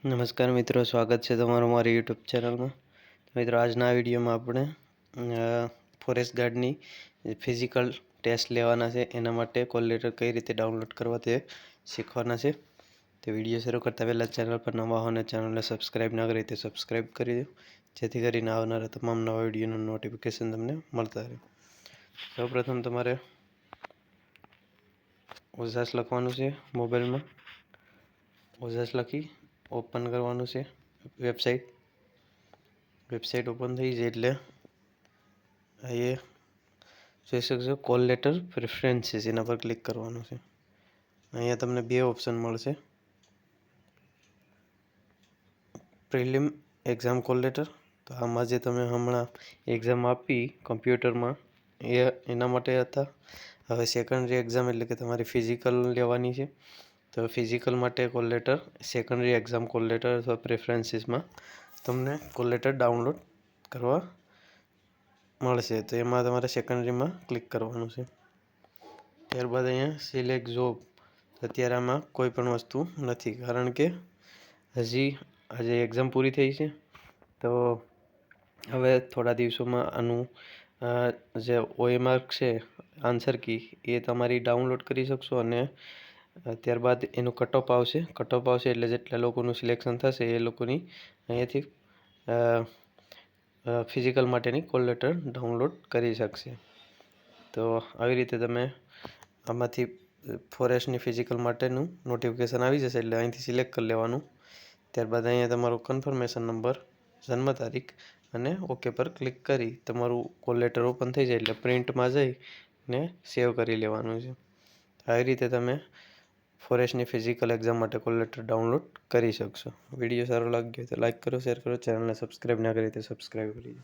નમસ્કાર મિત્રો, સ્વાગત છે તમારું મારી યુટ્યુબ ચેનલમાં. મિત્રો, આજના વિડીયોમાં આપણે ફોરેસ્ટ ગાર્ડની ફિઝિકલ ટેસ્ટ લેવાના છે. એના માટે કોલ લેટર કઈ રીતે ડાઉનલોડ કરવા તે શીખવાના છે. તે વિડીયો શરૂ કરતાં પહેલાં ચેનલ પર નવા હો અને ચેનલને સબસ્ક્રાઈબ ના કરી તે સબસ્ક્રાઈબ કરી દો, જેથી કરીને આવનારા તમામ નવા વિડીયોનું નોટિફિકેશન તમને મળતા રહે. સૌપ્રથમ તમારે ઓઝાસ લખવાનું છે. મોબાઈલમાં ઓઝાસ લખી ઓપન કરવાનું છે. વેબસાઇટ ઓપન થઈ જાય એટલે એ જોઈ શકશો કોલ લેટર પ્રેફરન્સીસ, એના પર ક્લિક કરવાનું છે. અહીંયા તમને બે ઓપ્શન મળશે: પ્રિલિમ એક્ઝામ કોલ લેટર. તો આમાં જે તમે હમણાં એક્ઝામ આપી કમ્પ્યુટરમાં એના માટે હતા. હવે સેકન્ડરી એક્ઝામ એટલે કે તમારી ફિઝિકલ લેવાની છે. તો ફિઝિકલ માટે call letter, secondary exam call letter અથવા પ્રેફરન્સીસમાં તમને કોલ લેટર ડાઉનલોડ કરવા મળશે. તો એમાં તમારે સેકન્ડરીમાં ક્લિક કરવાનું છે. ત્યારબાદ અહીંયા સિલેક્ટ જોબ. અત્યારે આમાં કોઈ પણ વસ્તુ નથી, કારણ કે હજી આજે એક્ઝામ પૂરી થઈ છે. તો હવે થોડા દિવસોમાં આનું જે OMR છે, આન્સર કી, એ તમારી ડાઉનલોડ કરી શકશો. અને ત્યારબાદ એનું કટઓફ આવશે. કટઓફ આવશે એટલે જેટલા લોકોનું સિલેક્શન થશે એ લોકોની અહીંયાથી ફિઝિકલ માટેની કોલ લેટર ડાઉનલોડ કરી શકશે. તો આવી રીતે તમે આમાંથી ફોરેસ્ટની ફિઝિકલ માટેનું નોટિફિકેશન આવી જશે એટલે અહીંથી સિલેક્ટ કરી લેવાનું. ત્યારબાદ અહીંયા તમારો કન્ફર્મેશન નંબર, જન્મ તારીખ અને ઓકે પર ક્લિક કરી તમારું કોલ લેટર ઓપન થઈ જાય એટલે પ્રિન્ટમાં જઈને સેવ કરી લેવાનું છે. આવી રીતે તમે ફોરેસ્ટની ફિઝિકલ એક્ઝામ માટે કોલ લેટર ડાઉનલોડ કરી શકશો. વિડીયો સારો લાગ્યો તો લાઇક કરો, શેર કરો, ચેનલને સબસ્ક્રાઈબ ના કરી તો સબસ્ક્રાઈબ કરી દો.